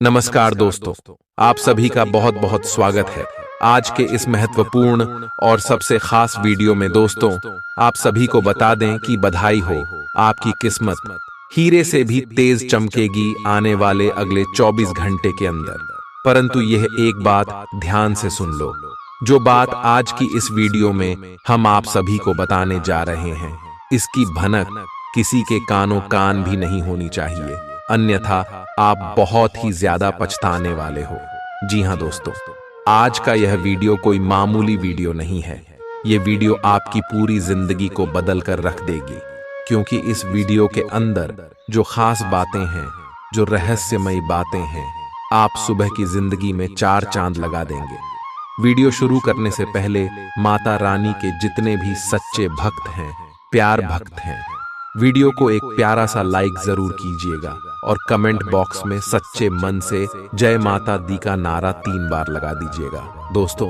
नमस्कार दोस्तों, आप सभी का बहुत बहुत स्वागत है आज के इस महत्वपूर्ण और सबसे खास वीडियो में। दोस्तों, आप सभी को बता दें कि बधाई हो, आपकी किस्मत हीरे से भी तेज चमकेगी आने वाले अगले 24 घंटे के अंदर। परंतु यह एक बात ध्यान से सुन लो, जो बात आज की इस वीडियो में हम आप सभी को बताने जा रहे हैं, इसकी भनक किसी के कानों कान भी नहीं होनी चाहिए, अन्यथा आप बहुत ही ज्यादा पछताने वाले हो। जी हाँ दोस्तों, आज का यह वीडियो कोई मामूली वीडियो नहीं है। यह वीडियो आपकी पूरी जिंदगी को बदल कर रख देगी, क्योंकि इस वीडियो के अंदर जो खास बातें हैं, जो रहस्यमयी बातें हैं, आप सुबह की जिंदगी में 4 चांद लगा देंगे। वीडियो शुरू करने से पहले माता रानी के जितने भी सच्चे भक्त हैं, प्यार भक्त हैं, वीडियो को एक प्यारा सा लाइक जरूर कीजिएगा और कमेंट बॉक्स में सच्चे मन से जय माता दी का नारा 3 बार लगा दीजिएगा। दोस्तों,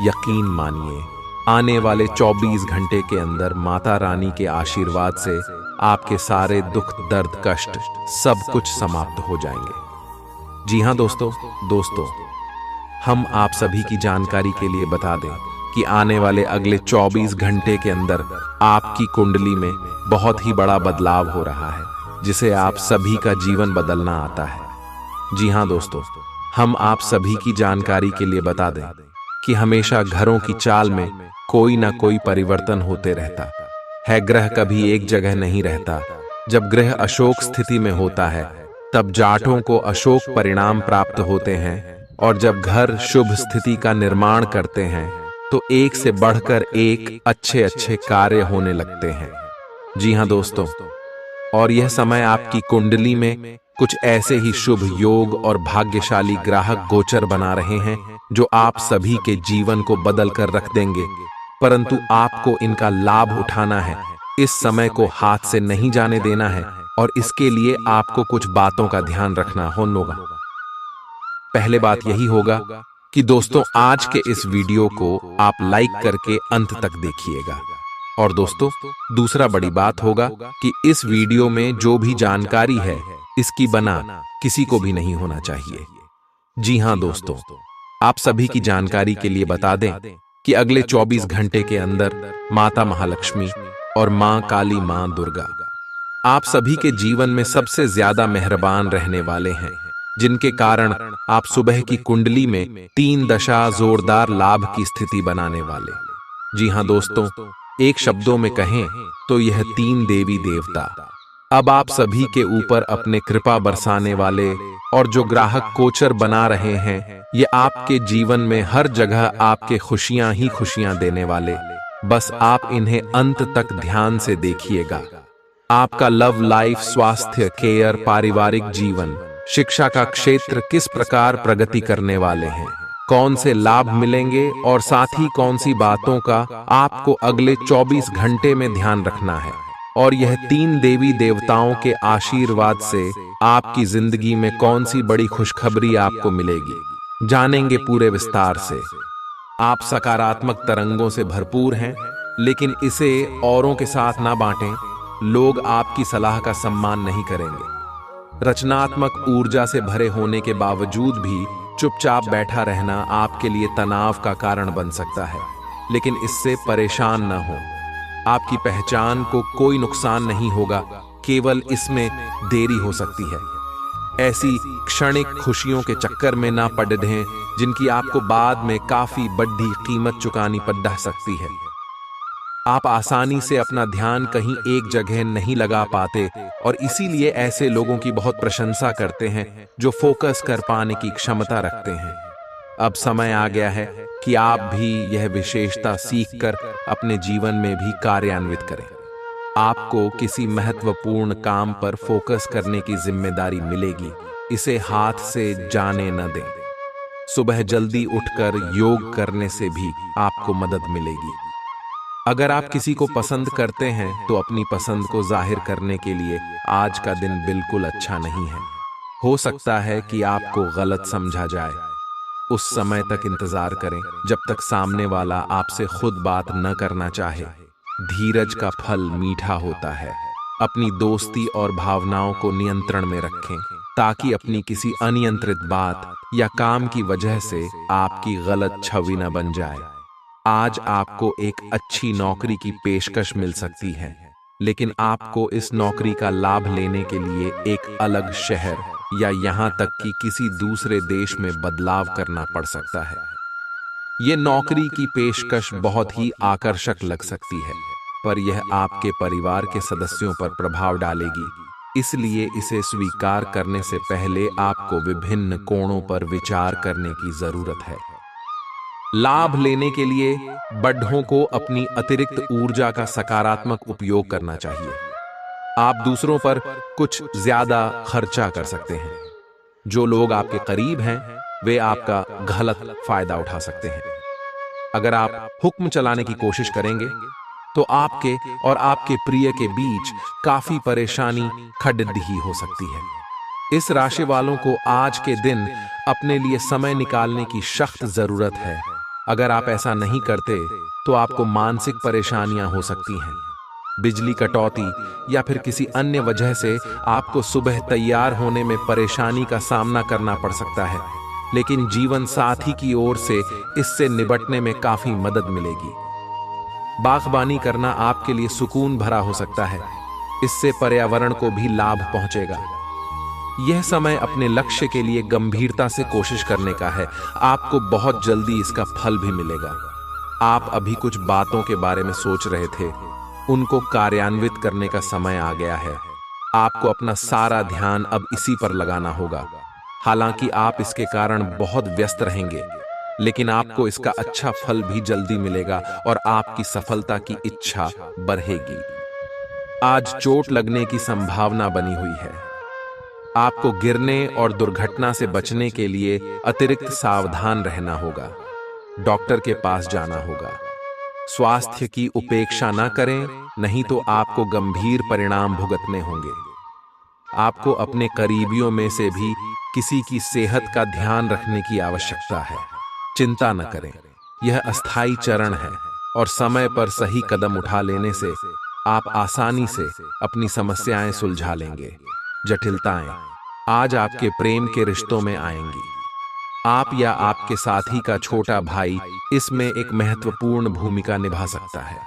यकीन मानिए, आने वाले 24 घंटे के अंदर माता रानी के आशीर्वाद से आपके सारे दुख, दर्द, कष्ट सब कुछ समाप्त हो जाएंगे। जी हाँ दोस्तों, हम आप सभी की जानकारी के लिए बता दें कि आने वाले अगले 24 घंटे के अंदर आपकी कुंडली में बहुत ही बड़ा बदलाव हो रहा है, जिसे आप सभी का जीवन बदलना आता है। जी हाँ दोस्तों, हम आप सभी की जानकारी के लिए बता दें कि हमेशा घरों की चाल में कोई ना कोई परिवर्तन होते रहता है। ग्रह कभी एक जगह नहीं रहता। जब ग्रह अशोक स्थिति में होता है, तब जाटों को अशोक परिणाम प्राप्त होते हैं, और जब घर शुभ स्थिति का निर्माण करते हैं तो एक से बढ़कर एक अच्छे अच्छे कार्य होने लगते हैं। जी हाँ दोस्तों, और यह समय आपकी कुंडली में कुछ ऐसे ही शुभ योग और भाग्यशाली ग्राहक गोचर बना रहे हैं, जो आप सभी के जीवन को बदल कर रख देंगे। परंतु आपको इनका लाभ उठाना है, इस समय को हाथ से नहीं जाने देना है, और इसके लिए आपको कुछ बातों का ध्यान रखना होगा। पहले बात यही होगा कि दोस्तों, आज के इस वीडियो को आप लाइक करके अंत तक देखिएगा। और दोस्तों, दूसरा बड़ी बात होगा कि इस वीडियो में जो भी जानकारी है, इसकी बना किसी को भी नहीं होना चाहिए। जी हाँ दोस्तों, आप सभी की जानकारी के लिए बता दें कि अगले 24 घंटे के अंदर माता महालक्ष्मी और मां काली, मां दुर्गा आप सभी के जीवन में सबसे ज्यादा मेहरबान रहने वाले हैं, जिनके कारण आप सुबह की कुंडली में 3 दशा जोरदार लाभ की स्थिति बनाने वाले। जी हाँ दोस्तों, एक शब्दों में कहें तो यह 3 देवी देवता अब आप सभी के ऊपर अपने कृपा बरसाने वाले, और जो ग्राहक गोचर बना रहे हैं, ये आपके जीवन में हर जगह आपके खुशियां ही खुशियां देने वाले। बस आप इन्हें अंत तक ध्यान से देखिएगा। आपका लव लाइफ, स्वास्थ्य, केयर, पारिवारिक जीवन, शिक्षा का क्षेत्र किस प्रकार प्रगति करने वाले हैं, कौन से लाभ मिलेंगे, और साथ ही कौन सी बातों का आपको अगले 24 घंटे में ध्यान रखना है। और यह 3 देवी देवताओं के आशीर्वाद से आपकी जिंदगी में कौन सी बड़ी खुशखबरी आपको मिलेगी, जानेंगे पूरे विस्तार से। आप सकारात्मक तरंगों से भरपूर हैं, लेकिन इसे औरों के साथ ना बांटें। लोग आपकी सलाह का सम्मान नहीं करेंगे। रचनात्मक ऊर्जा से भरे होने के बावजूद भी चुपचाप बैठा रहना आपके लिए तनाव का कारण बन सकता है, लेकिन इससे परेशान न हो। आपकी पहचान को कोई नुकसान नहीं होगा, केवल इसमें देरी हो सकती है। ऐसी क्षणिक खुशियों के चक्कर में ना पड़ रहें, जिनकी आपको बाद में काफी बड़ी कीमत चुकानी पड़ सकती है। आप आसानी से अपना ध्यान कहीं एक जगह नहीं लगा पाते, और इसीलिए ऐसे लोगों की बहुत प्रशंसा करते हैं जो फोकस कर पाने की क्षमता रखते हैं। अब समय आ गया है कि आप भी यह विशेषता सीखकर अपने जीवन में भी कार्यान्वित करें। आपको किसी महत्वपूर्ण काम पर फोकस करने की जिम्मेदारी मिलेगी, इसे हाथ से जाने न दें। सुबह जल्दी उठकर योग करने से भी आपको मदद मिलेगी। अगर आप किसी को पसंद करते हैं तो अपनी पसंद को जाहिर करने के लिए आज का दिन बिल्कुल अच्छा नहीं है। हो सकता है कि आपको गलत समझा जाए। उस समय तक इंतजार करें जब तक सामने वाला आपसे खुद बात न करना चाहे। धीरज का फल मीठा होता है। अपनी दोस्ती और भावनाओं को नियंत्रण में रखें ताकि अपनी किसी अनियंत्रित बात या काम की वजह से आपकी गलत छवि न बन जाए। आज आपको एक अच्छी नौकरी की पेशकश मिल सकती है, लेकिन आपको इस नौकरी का लाभ लेने के लिए एक अलग शहर या यहाँ तक कि किसी दूसरे देश में बदलाव करना पड़ सकता है। ये नौकरी की पेशकश बहुत ही आकर्षक लग सकती है, पर यह आपके परिवार के सदस्यों पर प्रभाव डालेगी, इसलिए इसे स्वीकार करने से पहले आपको विभिन्न कोणों पर विचार करने की जरूरत है। लाभ लेने के लिए बढ़ों को अपनी अतिरिक्त ऊर्जा का सकारात्मक उपयोग करना चाहिए। आप दूसरों पर कुछ ज्यादा खर्चा कर सकते हैं। जो लोग आपके करीब हैं, वे आपका गलत फायदा उठा सकते हैं। अगर आप हुक्म चलाने की कोशिश करेंगे, तो आपके और आपके प्रिय के बीच काफी परेशानी खड़िद्दी हो सकती है। इस राशि वालों को आज के दिन अपने लिए समय निकालने की सख्त जरूरत है। अगर आप ऐसा नहीं करते, तो आपको मानसिक परेशानियां हो सकती हैं। बिजली कटौती या फिर किसी अन्य वजह से आपको सुबह तैयार होने में परेशानी का सामना करना पड़ सकता है, लेकिन जीवन साथी की ओर से इससे निपटने में काफी मदद मिलेगी। बागबानी करना आपके लिए सुकून भरा हो सकता है। इससे पर्यावरण को भी लाभ पहुंचेगा। यह समय अपने लक्ष्य के लिए गंभीरता से कोशिश करने का है। आपको बहुत जल्दी इसका फल भी मिलेगा। आप अभी कुछ बातों के बारे में सोच रहे थे, उनको कार्यान्वित करने का समय आ गया है। आपको अपना सारा ध्यान अब इसी पर लगाना होगा। हालांकि आप इसके कारण बहुत व्यस्त रहेंगे, लेकिन आपको इसका अच्छा फल भी जल्दी मिलेगा और आपकी सफलता की इच्छा बढ़ेगी। आज चोट लगने की संभावना बनी हुई है। आपको गिरने और दुर्घटना से बचने के लिए अतिरिक्त सावधान रहना होगा। डॉक्टर के पास जाना होगा। स्वास्थ्य की उपेक्षा न करें, नहीं तो आपको गंभीर परिणाम भुगतने होंगे। आपको अपने करीबियों में से भी किसी की सेहत का ध्यान रखने की आवश्यकता है। चिंता न करें, यह अस्थायी चरण है और समय पर सही कदम उठा लेने से आप आसानी से अपनी समस्याएं सुलझा लेंगे। जटिलताएं आज आपके प्रेम के रिश्तों में आएंगी। आप या आपके साथी का छोटा भाई इसमें एक महत्वपूर्ण भूमिका निभा सकता है।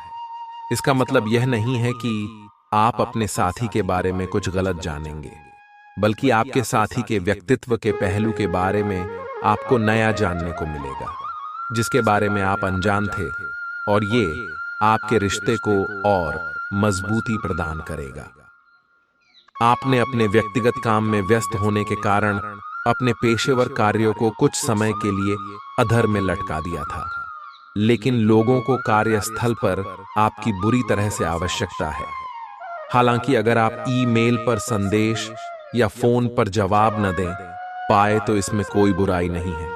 इसका मतलब यह नहीं है कि आप अपने साथी के बारे में कुछ गलत जानेंगे, बल्कि आपके साथी के व्यक्तित्व के पहलू के बारे में आपको नया जानने को मिलेगा, जिसके बारे में आप अनजान थे, और ये आपके रिश्ते को और मजबूती प्रदान करेगा। आपने अपने व्यक्तिगत काम में व्यस्त होने के कारण अपने पेशेवर कार्यों को कुछ समय के लिए अधर में लटका दिया था, लेकिन लोगों को कार्यस्थल पर आपकी बुरी तरह से आवश्यकता है। हालांकि अगर आप ईमेल पर संदेश या फोन पर जवाब न दे पाए तो इसमें कोई बुराई नहीं है।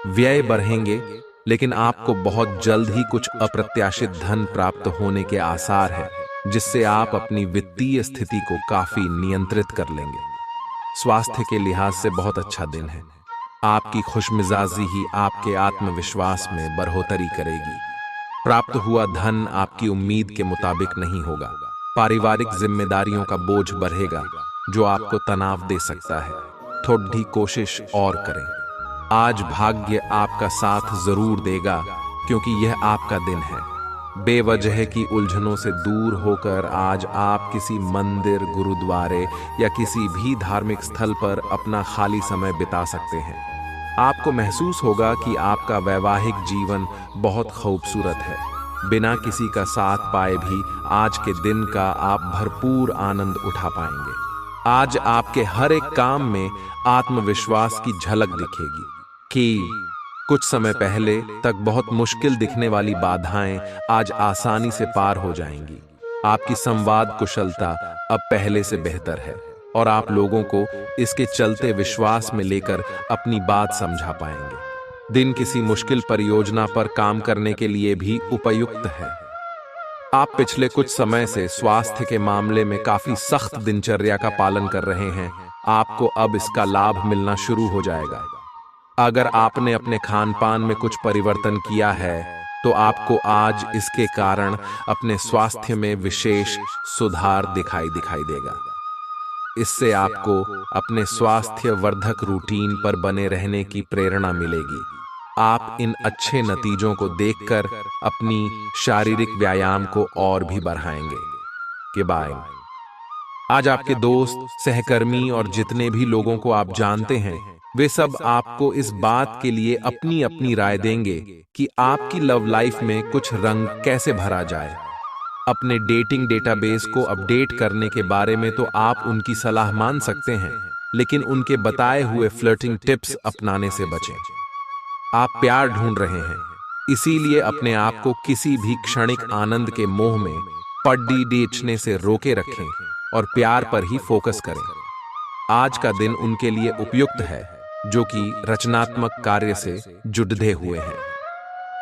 व्यय बढ़ेंगे, लेकिन आपको बहुत जल्द ही कुछ अप्रत्याशित धन प्राप्त होने के आसार है, जिससे आप अपनी वित्तीय स्थिति को काफी नियंत्रित कर लेंगे। स्वास्थ्य के लिहाज से बहुत अच्छा दिन है। आपकी खुशमिजाजी ही आपके आत्मविश्वास में बढ़ोतरी करेगी। प्राप्त हुआ धन आपकी उम्मीद के मुताबिक नहीं होगा। पारिवारिक जिम्मेदारियों का बोझ बढ़ेगा, जो आपको तनाव दे सकता है। थोड़ी कोशिश और करें। आज भाग्य आपका साथ जरूर देगा, क्योंकि यह आपका दिन है। बेवजह की उलझनों से दूर होकर आज आप किसी मंदिर, गुरुद्वारे या किसी भी धार्मिक स्थल पर अपना खाली समय बिता सकते हैं। आपको महसूस होगा कि आपका वैवाहिक जीवन बहुत खूबसूरत है। बिना किसी का साथ पाए भी आज के दिन का आप भरपूर आनंद उठा पाएंगे। आज आपके हर एक काम में आत्मविश्वास की झलक दिखेगी कि कुछ समय पहले तक बहुत मुश्किल दिखने वाली बाधाएं आज आसानी से पार हो जाएंगी। आपकी संवाद कुशलता अब पहले से बेहतर है और आप लोगों को इसके चलते विश्वास में लेकर अपनी बात समझा पाएंगे। दिन किसी मुश्किल परियोजना पर काम करने के लिए भी उपयुक्त है। आप पिछले कुछ समय से स्वास्थ्य के मामले में काफी सख्त दिनचर्या का पालन कर रहे हैं। आपको अब इसका लाभ मिलना शुरू हो जाएगा। अगर आपने अपने खान पान में कुछ परिवर्तन किया है, तो आपको आज इसके कारण अपने स्वास्थ्य में विशेष सुधार दिखाई देगा। इससे आपको अपने स्वास्थ्य वर्धक रूटीन पर बने रहने की प्रेरणा मिलेगी। आप इन अच्छे नतीजों को देखकर अपनी शारीरिक व्यायाम को और भी बढ़ाएंगे। के बाय। आज आपके दोस्त, सहकर्मी और जितने भी लोगों को आप जानते हैं, वे सब आपको इस बात के लिए अपनी अपनी राय देंगे कि आपकी लव लाइफ में कुछ रंग कैसे भरा जाए। अपने डेटिंग डेटाबेस को अपडेट करने के बारे में तो आप उनकी सलाह मान सकते हैं, लेकिन उनके बताए हुए फ्लर्टिंग टिप्स अपनाने से बचें। आप प्यार ढूंढ रहे हैं, इसीलिए अपने आप को किसी भी क्षणिक आनंद के मोह में पड्डी बेचने से रोके रखें और प्यार पर ही फोकस करें। आज का दिन उनके लिए उपयुक्त है जो कि रचनात्मक कार्य से जुड़े हुए हैं।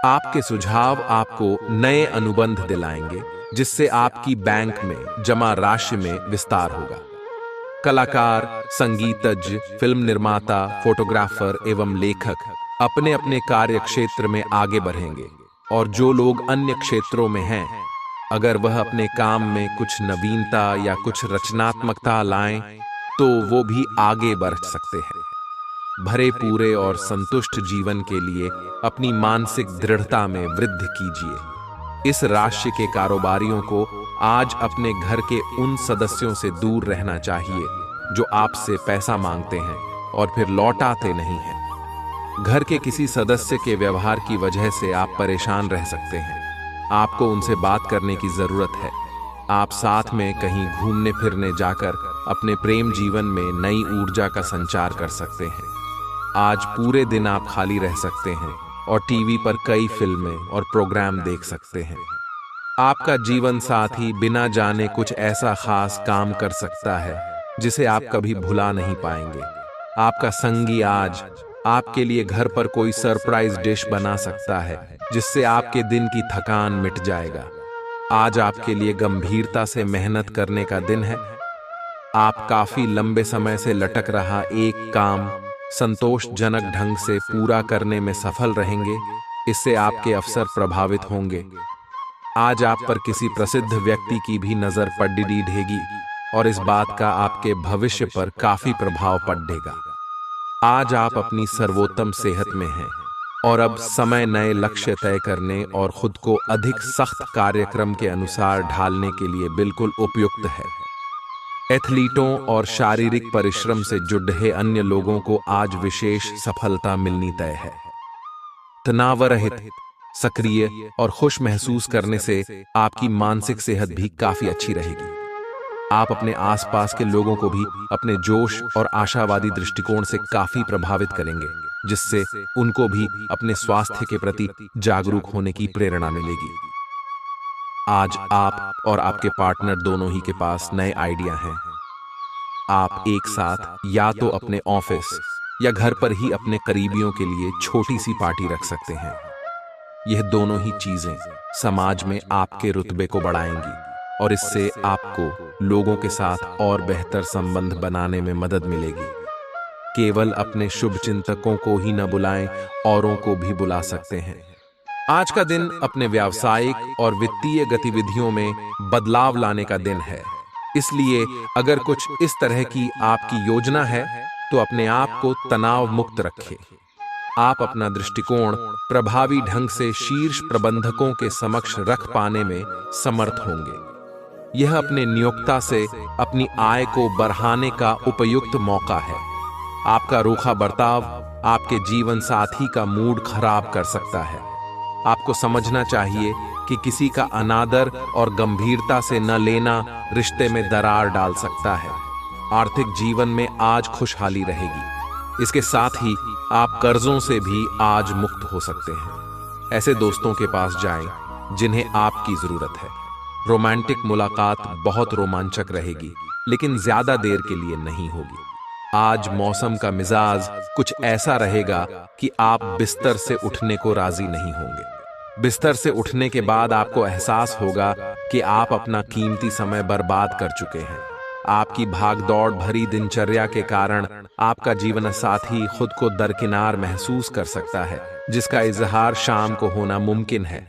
आपके सुझाव आपको नए अनुबंध दिलाएंगे, जिससे आपकी बैंक में जमा राशि में विस्तार होगा। कलाकार, संगीतज्ञ, फिल्म निर्माता, फोटोग्राफर एवं लेखक अपने अपने कार्य क्षेत्र में आगे बढ़ेंगे, और जो लोग अन्य क्षेत्रों में हैं, अगर वह अपने काम में कुछ नवीनता या कुछ रचनात्मकता लाएं, तो वो भी आगे बढ़ सकते हैं। भरे पूरे और संतुष्ट जीवन के लिए अपनी मानसिक दृढ़ता में वृद्धि कीजिए। इस राशि के कारोबारियों को आज अपने घर के उन सदस्यों से दूर रहना चाहिए जो आपसे पैसा मांगते हैं और फिर लौटाते नहीं हैं। घर के किसी सदस्य के व्यवहार की वजह से आप परेशान रह सकते हैं। आपको उनसे बात करने की जरूरत है। आप साथ में कहीं घूमने फिरने जाकर अपने प्रेम जीवन में नई ऊर्जा का संचार कर सकते हैं। आज पूरे दिन आप खाली रह सकते हैं और टीवी पर कई फिल्में और प्रोग्राम देख सकते हैं। आपका जीवन साथी बिना जाने कुछ ऐसा खास काम कर सकता है जिसे आप कभी भुला नहीं पाएंगे। आपका संगी आज आपके लिए घर पर कोई सरप्राइज डिश बना सकता है, जिससे आपके दिन की थकान मिट जाएगा। आज आपके लिए गंभीरता से मेहनत करने का दिन है। आप काफी लंबे समय से लटक रहा एक काम संतोषजनक ढंग से पूरा करने में सफल रहेंगे। इससे आपके अवसर प्रभावित होंगे। आज आप पर किसी प्रसिद्ध व्यक्ति की भी नजर पड़ेगी और इस बात का आपके भविष्य पर काफी प्रभाव पड़ेगा। आज आप अपनी सर्वोत्तम सेहत में हैं और अब समय नए लक्ष्य तय करने और खुद को अधिक सख्त कार्यक्रम के अनुसार ढालने के लिए बिल्कुल उपयुक्त है। एथलीटों और शारीरिक परिश्रम से जुड़े अन्य लोगों को आज विशेष सफलता मिलनी तय है। तनावरहित, सक्रिय और खुश महसूस करने से आपकी मानसिक सेहत भी काफी अच्छी रहेगी। आप अपने आसपास के लोगों को भी अपने जोश और आशावादी दृष्टिकोण से काफी प्रभावित करेंगे, जिससे उनको भी अपने स्वास्थ्य के प्रति जागरूक होने की प्रेरणा मिलेगी। आज आप और आपके पार्टनर दोनों ही के पास नए आइडिया हैं। आप एक साथ या तो अपने ऑफिस या घर पर ही अपने करीबियों के लिए छोटी सी पार्टी रख सकते हैं। यह दोनों ही चीजें समाज में आपके रुतबे को बढ़ाएंगी और इससे आपको लोगों के साथ और बेहतर संबंध बनाने में मदद मिलेगी। केवल अपने शुभचिंतकों को ही न बुलाएं, औरों को भी बुला सकते हैं। आज का दिन अपने व्यावसायिक और वित्तीय गतिविधियों में बदलाव लाने का दिन है। इसलिए अगर कुछ इस तरह की आपकी योजना है तो अपने आप को तनाव मुक्त रखें। आप अपना दृष्टिकोण प्रभावी ढंग से शीर्ष प्रबंधकों के समक्ष रख पाने में समर्थ होंगे। यह अपने नियोक्ता से अपनी आय को बढ़ाने का उपयुक्त मौका है। आपका रूखा बर्ताव आपके जीवन साथी का मूड खराब कर सकता है। आपको समझना चाहिए कि किसी का अनादर और गंभीरता से न लेना रिश्ते में दरार डाल सकता है। आर्थिक जीवन में आज खुशहाली रहेगी। इसके साथ ही आप कर्जों से भी आज मुक्त हो सकते हैं। ऐसे दोस्तों के पास जाएं जिन्हें आपकी जरूरत है। रोमांटिक मुलाकात बहुत रोमांचक रहेगी, लेकिन ज्यादा देर के लिए नहीं होगी। आज मौसम का मिजाज कुछ ऐसा रहेगा कि आप बिस्तर से उठने को राजी नहीं होंगे। बिस्तर से उठने के बाद आपको एहसास होगा कि आप अपना कीमती समय बर्बाद कर चुके हैं। आपकी भागदौड़ भरी दिनचर्या के कारण आपका जीवन साथी खुद को दरकिनार महसूस कर सकता है, जिसका इजहार शाम को होना मुमकिन है।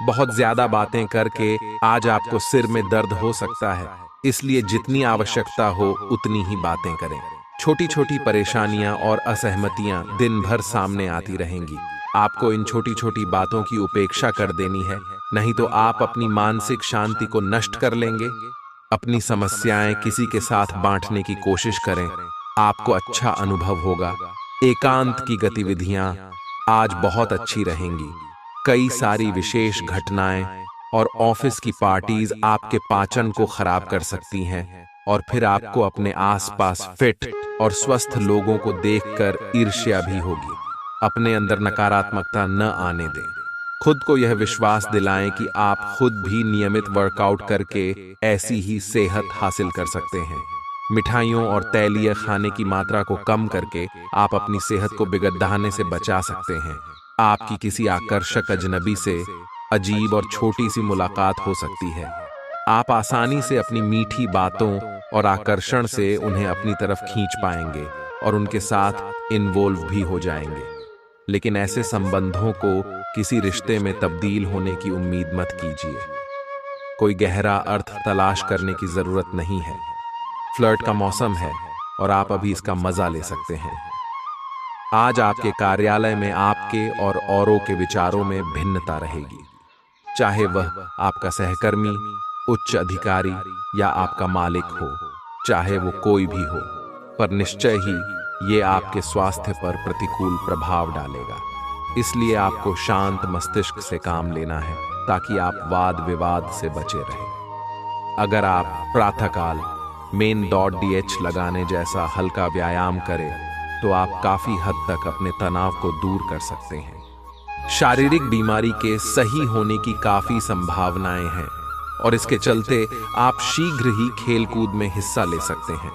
बहुत ज्यादा बातें करके आज आपको सिर में दर्द हो सकता है, इसलिए जितनी आवश्यकता हो उतनी ही बातें करें। छोटी छोटी परेशानियां और असहमतियां दिन भर सामने आती रहेंगी। आपको इन छोटी छोटी बातों की उपेक्षा कर देनी है, नहीं तो आप अपनी मानसिक शांति को नष्ट कर लेंगे। अपनी समस्याएं किसी के साथ बांटने की कोशिश करें, आपको अच्छा अनुभव होगा। एकांत की गतिविधियां आज बहुत अच्छी रहेंगी। कई सारी विशेष घटनाएं और ऑफिस की पार्टीज आपके पाचन को खराब कर सकती हैं और फिर आपको अपने आसपास फिट और स्वस्थ लोगों को देखकर ईर्ष्या भी होगी। अपने अंदर नकारात्मकता न आने दें। खुद को यह विश्वास दिलाएं कि आप खुद भी नियमित वर्कआउट करके ऐसी ही सेहत हासिल कर सकते हैं। मिठाइयों और तैलीय खाने की मात्रा को कम करके आप अपनी सेहत को बिगड़ने से बचा सकते हैं। आपकी किसी आकर्षक अजनबी से अजीब और छोटी सी मुलाकात हो सकती है। आप आसानी से अपनी मीठी बातों और आकर्षण से उन्हें अपनी तरफ खींच पाएंगे और उनके साथ इन्वॉल्व भी हो जाएंगे। लेकिन ऐसे संबंधों को किसी रिश्ते में तब्दील होने की उम्मीद मत कीजिए। कोई गहरा अर्थ तलाश करने की जरूरत नहीं है। फ्लर्ट का मौसम है और आप अभी इसका मजा ले सकते हैं। आज आपके कार्यालय में आपके और औरों के विचारों में भिन्नता रहेगी, चाहे वह आपका सहकर्मी, उच्च अधिकारी या आपका मालिक हो, चाहे वो कोई भी हो, पर निश्चय ही ये आपके स्वास्थ्य पर प्रतिकूल प्रभाव डालेगा। इसलिए आपको शांत मस्तिष्क से काम लेना है ताकि आप वाद विवाद से बचे रहें। अगर आप प्रातःकाल main.dh लगाने जैसा हल्का व्यायाम करें तो आप काफी हद तक अपने तनाव को दूर कर सकते हैं। शारीरिक बीमारी के सही होने की काफी संभावनाएं हैं और इसके चलते आप शीघ्र ही खेलकूद में हिस्सा ले सकते हैं।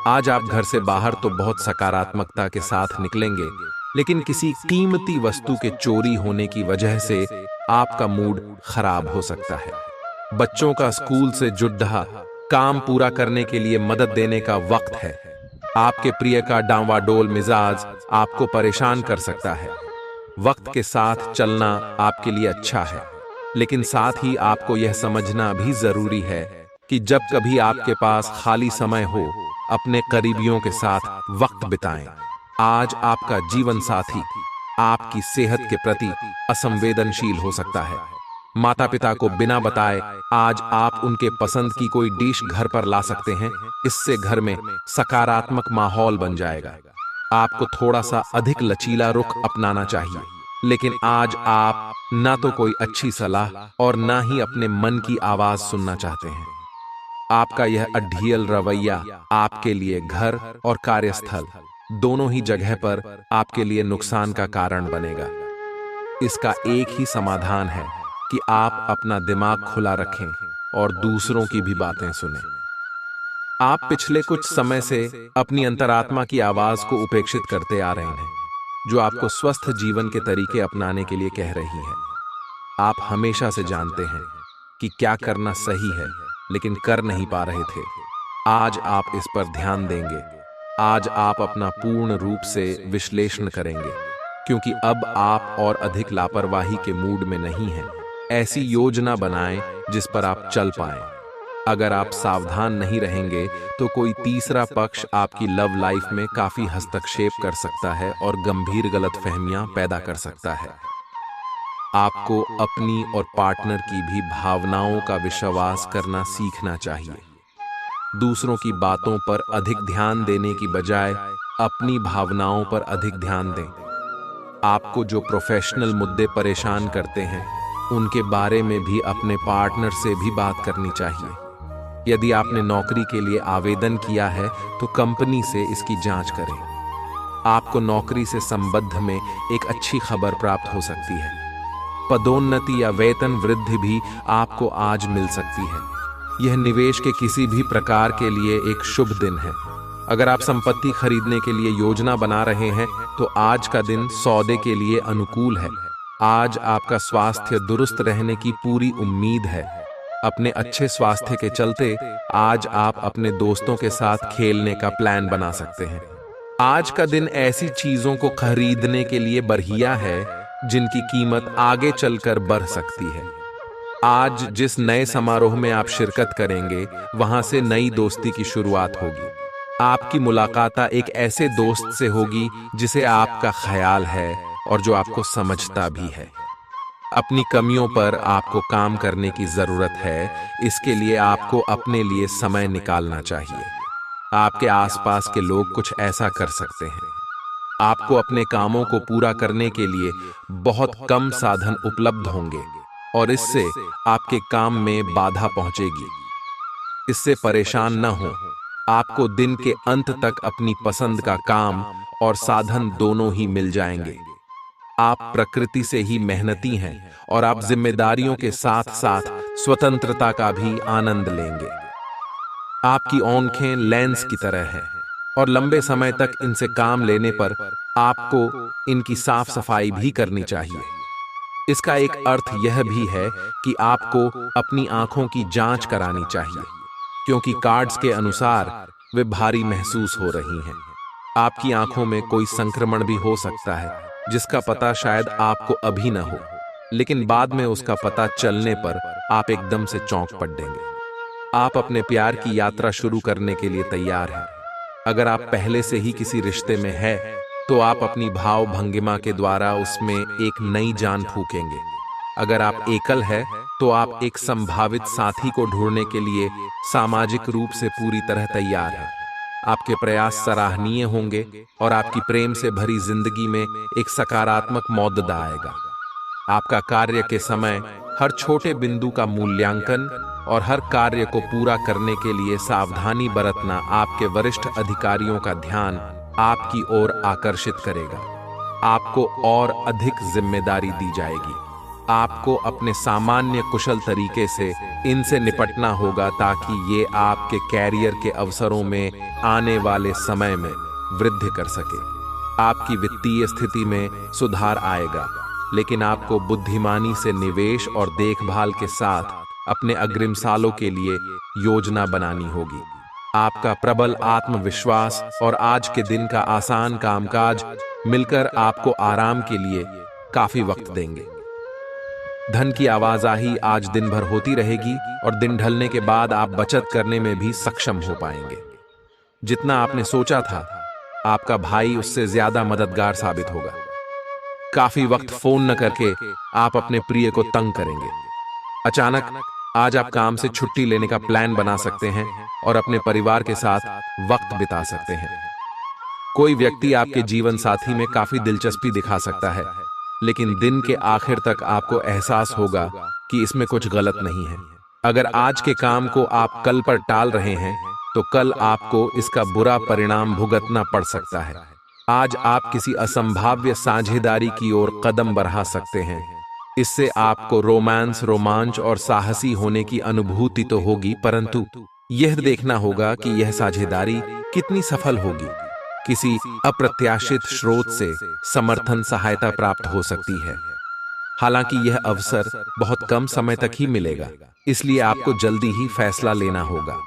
आज आप घर से बाहर तो बहुत सकारात्मकता के साथ निकलेंगे, लेकिन किसी कीमती वस्तु के चोरी होने की वजह से आपका मूड खराब हो सकता है। बच्चों का स्कूल से जुड़ा काम पूरा करने के लिए मदद देने का वक्त है। आपके प्रिय का डांवाडोल मिजाज आपको परेशान कर सकता है। वक्त के साथ चलना आपके लिए अच्छा है, लेकिन साथ ही आपको यह समझना भी जरूरी है कि जब कभी आपके पास खाली समय हो, अपने करीबियों के साथ वक्त बिताएं। आज आपका जीवन साथी आपकी सेहत के प्रति असंवेदनशील हो सकता है। माता पिता को बिना बताए आज आप उनके पसंद की कोई डिश घर पर ला सकते हैं। इससे घर में सकारात्मक माहौल बन जाएगा। आपको थोड़ा सा अधिक लचीला रुख अपनाना चाहिए, लेकिन आज आप ना तो कोई अच्छी सलाह और ना ही अपने मन की आवाज सुनना चाहते हैं। आपका यह अढ़ियल रवैया आपके लिए घर और कार्यस्थल दोनों ही जगह पर आपके लिए नुकसान का कारण बनेगा। इसका एक ही समाधान है कि आप अपना दिमाग खुला रखें और दूसरों की भी बातें सुनें। आप पिछले कुछ समय से अपनी अंतरात्मा की आवाज को उपेक्षित करते आ रहे हैं, जो आपको स्वस्थ जीवन के तरीके अपनाने के लिए कह रही है। आप हमेशा से जानते हैं कि क्या करना सही है, लेकिन कर नहीं पा रहे थे। आज आप इस पर ध्यान देंगे। आज आप अपना पूर्ण रूप से विश्लेषण करेंगे, क्योंकि अब आप और अधिक लापरवाही के मूड में नहीं हैं। ऐसी योजना बनाएं जिस पर आप चल पाएं। अगर आप सावधान नहीं रहेंगे तो कोई तीसरा पक्ष आपकी लव लाइफ में काफी हस्तक्षेप कर सकता है और गंभीर गलतफहमियां पैदा कर सकता है। आपको अपनी और पार्टनर की भी भावनाओं का विश्वास करना सीखना चाहिए। दूसरों की बातों पर अधिक ध्यान देने की बजाय अपनी भावनाओं पर अधिक ध्यान दें। आपको जो प्रोफेशनल मुद्दे परेशान करते हैं, उनके बारे में भी अपने पार्टनर से भी बात करनी चाहिए। यदि आपने नौकरी के लिए आवेदन किया है तो कंपनी से इसकी जांच करें। आपको नौकरी से संबंध में एक अच्छी खबर प्राप्त हो सकती है। पदोन्नति या वेतन वृद्धि भी आपको आज मिल सकती है। यह निवेश के किसी भी प्रकार के लिए एक शुभ दिन है। अगर आप संपत्ति खरीदने के लिए योजना बना रहे हैं तो आज का दिन सौदे के लिए अनुकूल है। आज आपका स्वास्थ्य दुरुस्त रहने की पूरी उम्मीद है। अपने अच्छे स्वास्थ्य के चलते आज आप अपने दोस्तों के साथ खेलने का प्लान बना सकते हैं। आज का दिन ऐसी चीजों को खरीदने के लिए बढ़िया है जिनकी कीमत आगे चलकर बढ़ सकती है। आज जिस नए समारोह में आप शिरकत करेंगे, वहां से नई दोस्ती की शुरुआत होगी। आपकी मुलाकात एक ऐसे दोस्त से होगी जिसे आपका ख्याल है और जो आपको समझता भी है। अपनी कमियों पर आपको काम करने की जरूरत है, इसके लिए आपको अपने लिए समय निकालना चाहिए। आपके आसपास के लोग कुछ ऐसा कर सकते हैं। आपको अपने कामों को पूरा करने के लिए बहुत कम साधन उपलब्ध होंगे और इससे आपके काम में बाधा पहुंचेगी। इससे परेशान न हो। आपको दिन के अंत तक अपनी पसंद का काम और साधन दोनों ही मिल जाएंगे। आप प्रकृति से ही मेहनती हैं और आप जिम्मेदारियों के साथ साथ स्वतंत्रता का भी आनंद लेंगे। आपकी आंखें लेंस की तरह हैं और लंबे समय तक इनसे काम लेने पर आपको इनकी साफ सफाई भी करनी चाहिए। इसका एक अर्थ यह भी है कि आपको अपनी आंखों की जांच करानी चाहिए, क्योंकि कार्ड्स के अनुसार वे भारी महसूस हो रही हैं। आपकी आंखों में कोई संक्रमण भी हो सकता है जिसका पता शायद आपको अभी न हो, लेकिन बाद में उसका पता चलने पर आप एकदम से चौंक पड़ेंगे। आप अपने प्यार की यात्रा शुरू करने के लिए तैयार हैं। अगर आप पहले से ही किसी रिश्ते में हैं, तो आप अपनी भाव भंगिमा के द्वारा उसमें एक नई जान फूकेंगे। अगर आप एकल हैं, तो आप एक संभावित साथी को ढूंढने के लिए सामाजिक रूप से पूरी तरह तैयार हैं। आपके प्रयास सराहनीय होंगे और आपकी प्रेम से भरी जिंदगी में एक सकारात्मक मौद्दा आएगा। आपका कार्य के समय हर छोटे बिंदु का मूल्यांकन और हर कार्य को पूरा करने के लिए सावधानी बरतना आपके वरिष्ठ अधिकारियों का ध्यान आपकी ओर आकर्षित करेगा। आपको और अधिक जिम्मेदारी दी जाएगी। आपको अपने सामान्य कुशल तरीके से इनसे निपटना होगा ताकि ये आपके कैरियर के अवसरों में आने वाले समय में वृद्धि कर सके। आपकी वित्तीय स्थिति में सुधार आएगा, लेकिन आपको बुद्धिमानी से निवेश और देखभाल के साथ अपने अग्रिम सालों के लिए योजना बनानी होगी। आपका प्रबल आत्मविश्वास और आज के दिन का आसान कामकाज मिलकर आपको आराम के लिए काफी वक्त देंगे। धन की आवाजाही आज दिन भर होती रहेगी और दिन ढलने के बाद आप बचत करने में भी सक्षम हो पाएंगे। जितना आपने सोचा था, आपका भाई उससे ज्यादा मददगार साबित होगा। काफी वक्त फोन न करके आप अपने प्रिय को तंग करेंगे। अचानक आज आप काम से छुट्टी लेने का प्लान बना सकते हैं और अपने परिवार के साथ वक्त बिता सकते हैं। कोई व्यक्ति आपके जीवन साथी में काफी दिलचस्पी दिखा सकता है, लेकिन दिन के आखिर तक आपको एहसास होगा कि इसमें कुछ गलत नहीं है। अगर आज के काम को आप कल पर टाल रहे हैं, तो कल आपको इसका बुरा परिणाम भुगतना पड़ सकता है। आज आप किसी असंभाव्य साझेदारी की ओर कदम बढ़ा सकते हैं। इससे आपको रोमांच और साहसी होने की अनुभूति तो होगी, परंतु यह देखना होगा कि यह साझेदारी कितनी सफल होगी। किसी अप्रत्याशित स्रोत से समर्थन सहायता प्राप्त हो सकती है। हालांकि यह अवसर बहुत कम समय तक ही मिलेगा, इसलिए आपको जल्दी ही फैसला लेना होगा।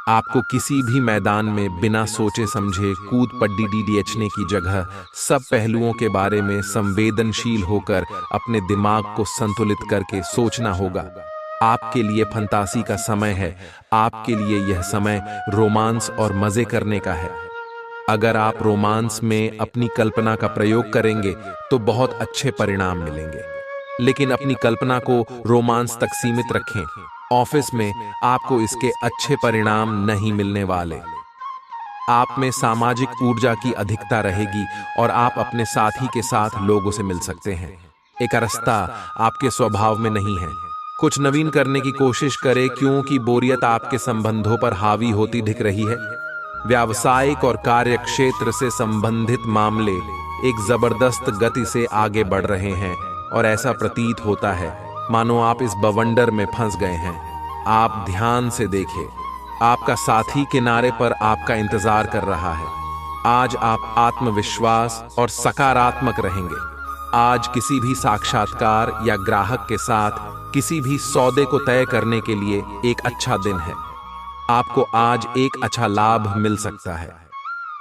आपको किसी भी मैदान में बिना सोचे समझे कूद पड्डी डीडीएचने की जगह सब पहलुओं के बारे में संवेदनशील होकर अपने दिमाग को संतुलित करके सोचना होगा। आपके लिए फंतासी का समय है। आपके लिए यह समय रोमांस और मजे करने का है। अगर आप रोमांस में अपनी कल्पना का प्रयोग करेंगे तो बहुत अच्छे परिणाम मिलेंगे, लेकिन अपनी कल्पना को रोमांस तक सीमित रखें। ऑफिस में आपको इसके अच्छे परिणाम नहीं मिलने वाले। आप में सामाजिक ऊर्जा की अधिकता रहेगी और आप अपने साथी के साथ लोगों से मिल सकते हैं। एकरसता आपके स्वभाव में नहीं है। कुछ नवीन करने की कोशिश करें, क्योंकि बोरियत आपके संबंधों पर हावी होती दिख रही है। व्यावसायिक और कार्य क्षेत्र से संबंधित मामले एक जबरदस्त गति से आगे बढ़ रहे हैं और ऐसा प्रतीत होता है मानो आप इस बवंडर में फंस गए हैं। आप ध्यान से देखें, आपका साथी किनारे पर आपका इंतजार कर रहा है। आज आप आत्मविश्वास और सकारात्मक रहेंगे। आज किसी भी साक्षात्कार या ग्राहक के साथ किसी भी सौदे को तय करने के लिए एक अच्छा दिन है। आपको आज एक अच्छा लाभ मिल सकता है।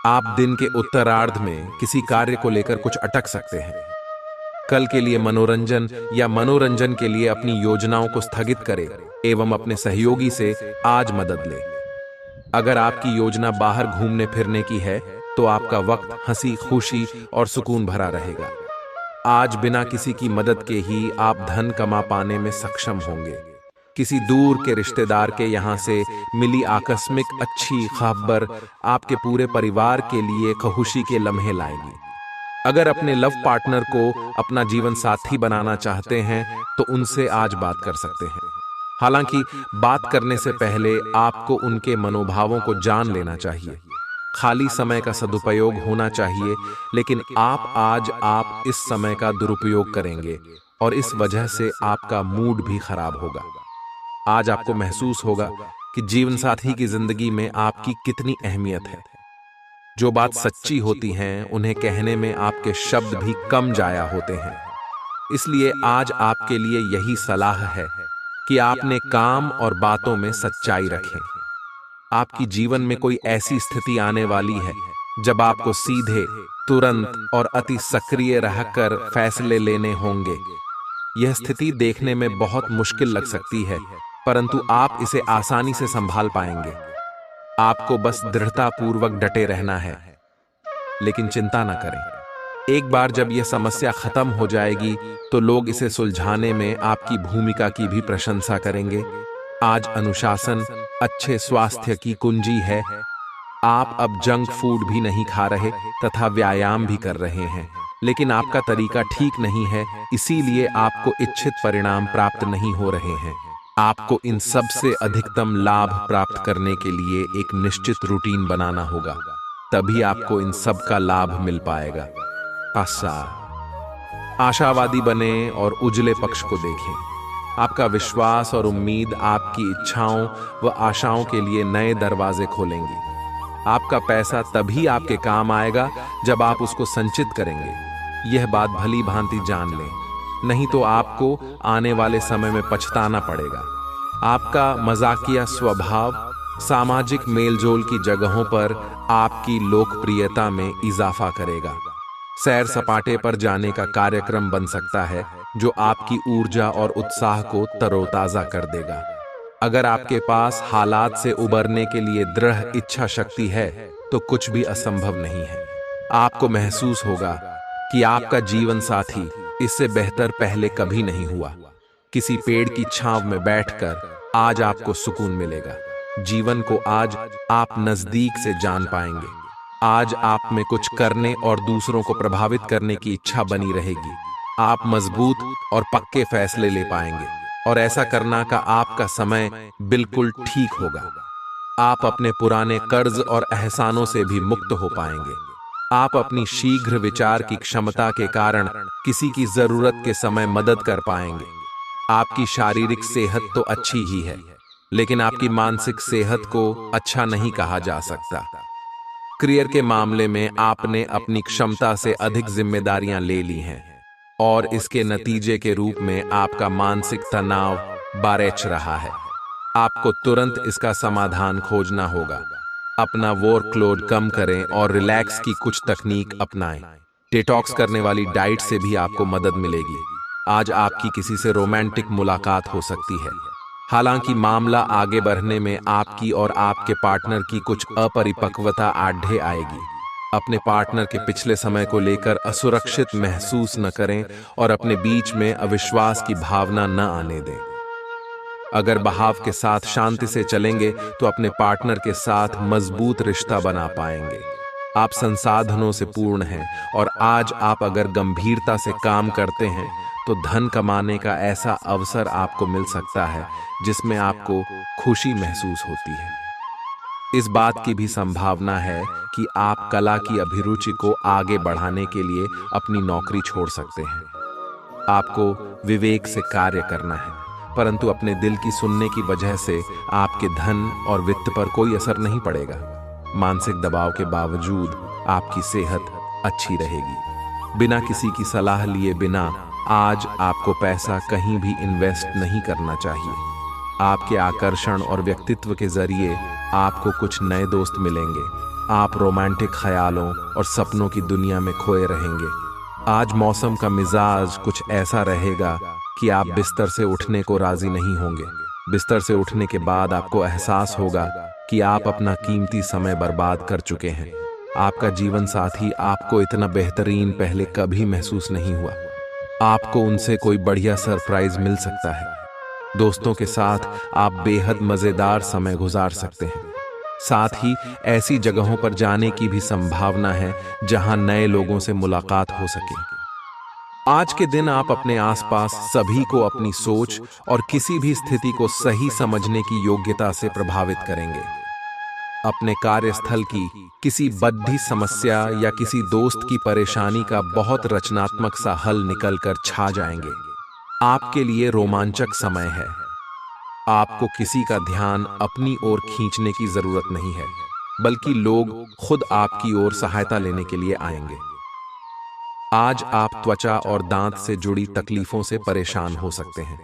आप दिन के उत्तरार्ध में किसी कार्य को लेकर कुछ अटक सकते हैं। कल के लिए मनोरंजन या मनोरंजन के लिए अपनी योजनाओं को स्थगित करें एवं अपने सहयोगी से आज मदद लें। अगर आपकी योजना बाहर घूमने फिरने की है तो आपका वक्त हंसी खुशी और सुकून भरा रहेगा। आज बिना किसी की मदद के ही आप धन कमा पाने में सक्षम होंगे। किसी दूर के रिश्तेदार के यहाँ से मिली आकस्मिक अच्छी खबर आपके पूरे परिवार के लिए खुशी के लम्हे लाएगी। अगर अपने लव पार्टनर को अपना जीवन साथी बनाना चाहते हैं तो उनसे आज बात कर सकते हैं। हालांकि बात करने से पहले आपको उनके मनोभावों को जान लेना चाहिए। खाली समय का सदुपयोग होना चाहिए, लेकिन आप इस समय का दुरुपयोग करेंगे और इस वजह से आपका मूड भी खराब होगा। आज आपको महसूस होगा कि जीवन साथी की जिंदगी में आपकी कितनी अहमियत है। जो बात सच्ची होती हैं उन्हें कहने में आपके शब्द भी कम जाया होते हैं। इसलिए आज आपके लिए यही सलाह है कि आपने काम और बातों में सच्चाई रखें। आपकी जीवन में कोई ऐसी स्थिति आने वाली है जब आपको सीधे, तुरंत और अति सक्रिय रहकर फैसले लेने होंगे। यह स्थिति देखने में बहुत मुश्किल लग सकती है, परंतु आप इसे आसानी से संभाल पाएंगे। आपको बस दृढ़तापूर्वक डटे रहना है, लेकिन चिंता न करें। एक बार जब यह समस्या खत्म हो जाएगी तो लोग इसे सुलझाने में आपकी भूमिका की भी प्रशंसा करेंगे। आज अनुशासन अच्छे स्वास्थ्य की कुंजी है। आप अब जंक फूड भी नहीं खा रहे तथा व्यायाम भी कर रहे हैं, लेकिन आपका तरीका ठीक नहीं है, इसीलिए आपको इच्छित परिणाम प्राप्त नहीं हो रहे हैं। आपको इन सब से अधिकतम लाभ प्राप्त करने के लिए एक निश्चित रूटीन बनाना होगा, तभी आपको इन सब का लाभ मिल पाएगा। आशावादी बने और उजले पक्ष को देखें। आपका विश्वास और उम्मीद आपकी इच्छाओं व आशाओं के लिए नए दरवाजे खोलेंगी। आपका पैसा तभी आपके काम आएगा जब आप उसको संचित करेंगे। यह बात भली भांति जान लें, नहीं तो आपको आने वाले समय में पछताना पड़ेगा। आपका मजाकिया स्वभाव सामाजिक मेलजोल की जगहों पर आपकी लोकप्रियता में इजाफा करेगा। सैर सपाटे पर जाने का कार्यक्रम बन सकता है जो आपकी ऊर्जा और उत्साह को तरोताजा कर देगा। अगर आपके पास हालात से उबरने के लिए दृढ़ इच्छा शक्ति है तो कुछ भी असंभव नहीं है। आपको महसूस होगा कि आपका जीवन साथी इससे बेहतर पहले कभी नहीं हुआ। किसी पेड़ की छांव में बैठकर आज आपको सुकून मिलेगा। जीवन को आज आप नजदीक से जान पाएंगे। आज आप में कुछ करने और दूसरों को प्रभावित करने की इच्छा बनी रहेगी। आप मजबूत और पक्के फैसले ले पाएंगे और ऐसा करना का आपका समय बिल्कुल ठीक होगा। आप अपने पुराने कर्ज और एहसानों से भी मुक्त हो पाएंगे। आप अपनी शीघ्र विचार की क्षमता के कारण किसी की जरूरत के समय मदद कर पाएंगे। आपकी शारीरिक सेहत तो अच्छी ही है, लेकिन आपकी मानसिक सेहत को अच्छा नहीं कहा जा सकता। करियर के मामले में आपने अपनी क्षमता से अधिक जिम्मेदारियां ले ली हैं और इसके नतीजे के रूप में आपका मानसिक तनाव बारेच रहा है। आपको तुरंत इसका समाधान खोजना होगा। अपना वर्कलोड कम करें और रिलैक्स की कुछ तकनीक अपनाएं। डिटॉक्स करने वाली डाइट से भी आपको मदद मिलेगी। आज आपकी किसी से रोमांटिक मुलाकात हो सकती है। हालांकि मामला आगे बढ़ने में आपकी और आपके पार्टनर की कुछ अपरिपक्वता आढ़े आएगी। अपने पार्टनर के पिछले समय को लेकर असुरक्षित महसूस न करें और अपने बीच में अविश्वास की भावना न आने दें। अगर बहाव के साथ शांति से चलेंगे तो अपने पार्टनर के साथ मजबूत रिश्ता बना पाएंगे। आप संसाधनों से पूर्ण हैं और आज आप अगर गंभीरता से काम करते हैं तो धन कमाने का ऐसा अवसर आपको मिल सकता है जिसमें आपको खुशी महसूस होती है। इस बात की भी संभावना है कि आप कला की अभिरुचि को आगे बढ़ाने के लिए अपनी नौकरी छोड़ सकते हैं। आपको विवेक से कार्य करना है, परंतु अपने दिल की सुनने की वजह से आपके धन और वित्त पर कोई असर नहीं पड़ेगा। मानसिक दबाव के बावजूद आपकी सेहत अच्छी रहेगी। बिना किसी की सलाह लिए बिना आज आपको पैसा कहीं भी इन्वेस्ट नहीं करना चाहिए। आपके आकर्षण और व्यक्तित्व के जरिए आपको कुछ नए दोस्त मिलेंगे। आप रोमांटिक ख्यालों और सपनों की दुनिया में खोए रहेंगे। आज मौसम का मिजाज कुछ ऐसा रहेगा कि आप बिस्तर से उठने को राजी नहीं होंगे। बिस्तर से उठने के बाद आपको एहसास होगा कि आप अपना कीमती समय बर्बाद कर चुके हैं। आपका जीवन साथी आपको इतना बेहतरीन पहले कभी महसूस नहीं हुआ। आपको उनसे कोई बढ़िया सरप्राइज मिल सकता है। दोस्तों के साथ आप बेहद मजेदार समय गुजार सकते हैं। साथ ही ऐसी जगहों पर जाने की भी संभावना है जहां नए लोगों से मुलाकात हो सके। आज के दिन आप अपने आसपास सभी को अपनी सोच और किसी भी स्थिति को सही समझने की योग्यता से प्रभावित करेंगे। अपने कार्यस्थल की किसी बद्धी समस्या या किसी दोस्त की परेशानी का बहुत रचनात्मक सा हल निकलकर छा जाएंगे। आपके लिए रोमांचक समय है। आपको किसी का ध्यान अपनी ओर खींचने की जरूरत नहीं है, बल्कि लोग खुद आपकी ओर सहायता लेने के लिए आएंगे। आज आप त्वचा और दांत से जुड़ी तकलीफों से परेशान हो सकते हैं।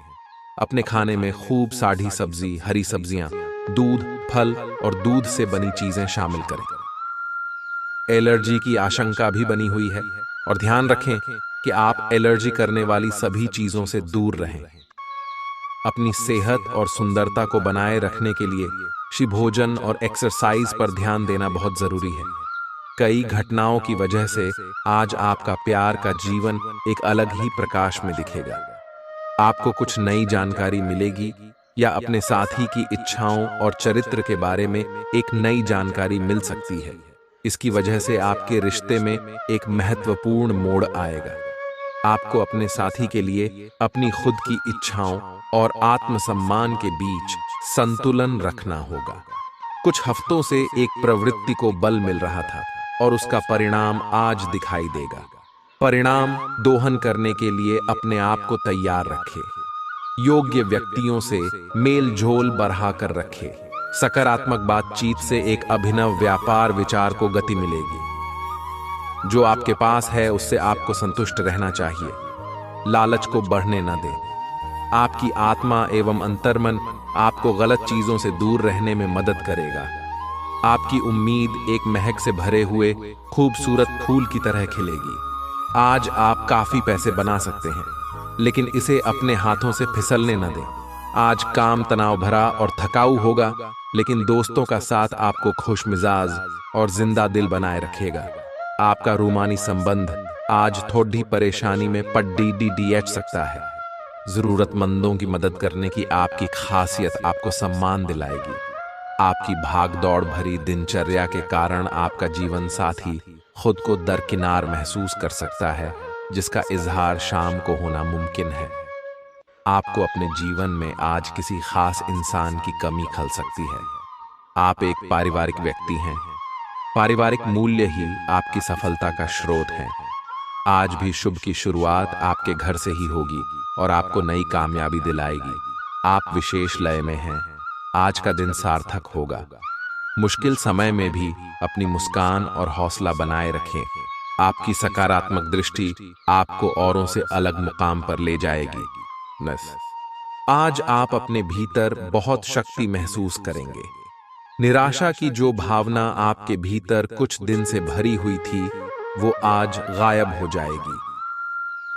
अपने खाने में खूब साढ़ी सब्जी, हरी सब्जियां, दूध, फल और दूध से बनी चीजें शामिल करें। एलर्जी की आशंका भी बनी हुई है और ध्यान रखें कि आप एलर्जी करने वाली सभी चीजों से दूर रहें। अपनी सेहत और सुंदरता को बनाए रखने के लिए भोजन और एक्सरसाइज पर ध्यान देना बहुत जरूरी है। कई घटनाओं की वजह से आज आपका प्यार का जीवन एक अलग ही प्रकाश में दिखेगा। आपको कुछ नई जानकारी मिलेगी या अपने साथी की इच्छाओं और चरित्र के बारे में एक नई जानकारी मिल सकती है। इसकी वजह से आपके रिश्ते में एक महत्वपूर्ण मोड़ आएगा। आपको अपने साथी के लिए अपनी खुद की इच्छाओं और आत्मसम्मान के बीच संतुलन रखना होगा। कुछ हफ्तों से एक प्रवृत्ति को बल मिल रहा था और उसका परिणाम आज दिखाई देगा। परिणाम दोहन करने के लिए अपने आप को तैयार रखें। योग्य व्यक्तियों से मेल झोल बढ़ा कर रखें। सकारात्मक बातचीत से एक अभिनव व्यापार विचार को गति मिलेगी। जो आपके पास है उससे आपको संतुष्ट रहना चाहिए। लालच को बढ़ने न दें। आपकी आत्मा एवं अंतर्मन आपको गलत चीजों से दूर रहने में मदद करेगा। आपकी उम्मीद एक महक से भरे हुए खूबसूरत फूल की तरह खिलेगी। आज आप काफी पैसे बना सकते हैं, लेकिन इसे अपने हाथों से फिसलने न दें। आज काम तनाव भरा और थकाऊ होगा, लेकिन दोस्तों का साथ आपको खुशमिजाज और जिंदा दिल बनाए रखेगा। आपका रूमानी संबंध आज थोड़ी परेशानी में पड़ सकता है। जरूरतमंदों की मदद करने की आपकी खासियत आपको सम्मान दिलाएगी। आपकी भागदौड़ भरी दिनचर्या के कारण आपका जीवन साथी खुद को दरकिनार महसूस कर सकता है, जिसका इजहार शाम को होना मुमकिन है। आपको अपने जीवन में आज किसी खास इंसान की कमी खल सकती है। आप एक पारिवारिक व्यक्ति हैं। पारिवारिक मूल्य ही आपकी सफलता का स्रोत है। आज भी शुभ की शुरुआत आपके घर से ही होगी और आपको नई कामयाबी दिलाएगी। आप विशेष लय में हैं। आज का दिन सार्थक होगा। मुश्किल समय में भी अपनी मुस्कान और हौसला बनाए रखें। आपकी सकारात्मक दृष्टि आपको औरों से अलग मुकाम पर ले जाएगी। आज आप अपने भीतर बहुत शक्ति महसूस करेंगे। निराशा की जो भावना आपके भीतर कुछ दिन से भरी हुई थी, वो आज गायब हो जाएगी।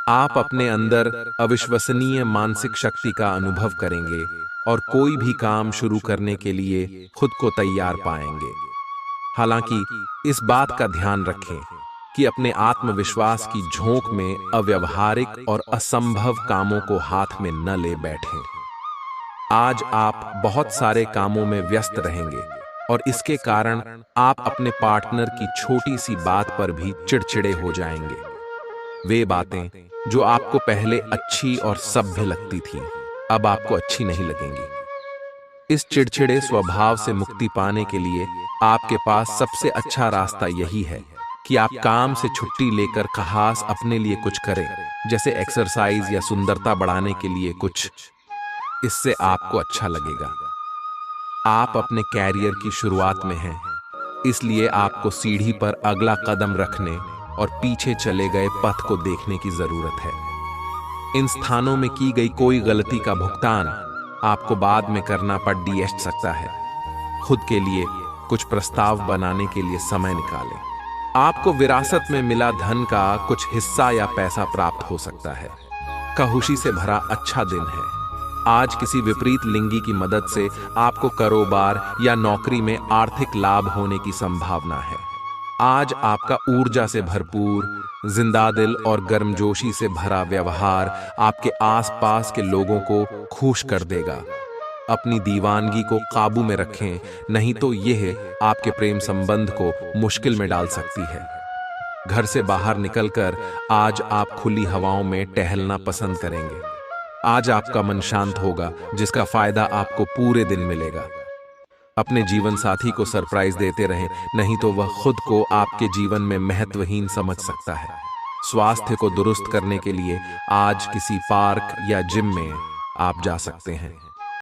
आप अपने अंदर अविश्वसनीय मानसिक शक्ति का अनुभव करेंगे और कोई भी काम शुरू करने के लिए खुद को तैयार पाएंगे। हालांकि इस बात का ध्यान रखें कि अपने आत्मविश्वास की झोंक में अव्यावहारिक और असंभव कामों को हाथ में न ले बैठें। आज आप बहुत सारे कामों में व्यस्त रहेंगे और इसके कारण आप अपने पार्टनर की छोटी सी बात पर भी चिड़चिड़े हो जाएंगे। वे बातें जो आपको पहले अच्छी और सभ्य लगती थीं, अब आपको अच्छी नहीं लगेंगी। इस चिड़चिड़े स्वभाव से मुक्ति पाने के लिए आपके पास सबसे अच्छा रास्ता यही है कि आप काम से छुट्टी लेकर खास अपने लिए कुछ करें, जैसे एक्सरसाइज या सुंदरता बढ़ाने के लिए कुछ। इससे आपको अच्छा लगेगा। आप अपने कैरियर की शुरुआत में हैं, इसलिए आपको सीढ़ी पर अगला कदम रखने और पीछे चले गए पथ को देखने की जरूरत है। इन स्थानों में की गई कोई गलती का भुगतान आपको बाद में करना पड़ सकता है। खुद के लिए कुछ प्रस्ताव बनाने के लिए समय निकालें। आपको विरासत में मिला धन का कुछ हिस्सा या पैसा प्राप्त हो सकता है। खुशी से भरा अच्छा दिन है। आज किसी विपरीत लिंगी की मदद से आपको कारोबार या नौकरी में आर्थिक लाभ होने की संभावना है। आज आपका ऊर्जा से भरपूर, जिंदा दिल और गर्मजोशी से भरा व्यवहार आपके आसपास के लोगों को खुश कर देगा। अपनी दीवानगी को काबू में रखें, नहीं तो यह आपके प्रेम संबंध को मुश्किल में डाल सकती है। घर से बाहर निकलकर आज आप खुली हवाओं में टहलना पसंद करेंगे। आज आपका मन शांत होगा, जिसका फायदा आपको पूरे दिन मिलेगा। अपने जीवन साथी को सरप्राइज देते रहें, नहीं तो वह खुद को आपके जीवन में महत्वहीन समझ सकता है। स्वास्थ्य को दुरुस्त करने के लिए आज किसी पार्क या जिम में आप जा सकते हैं।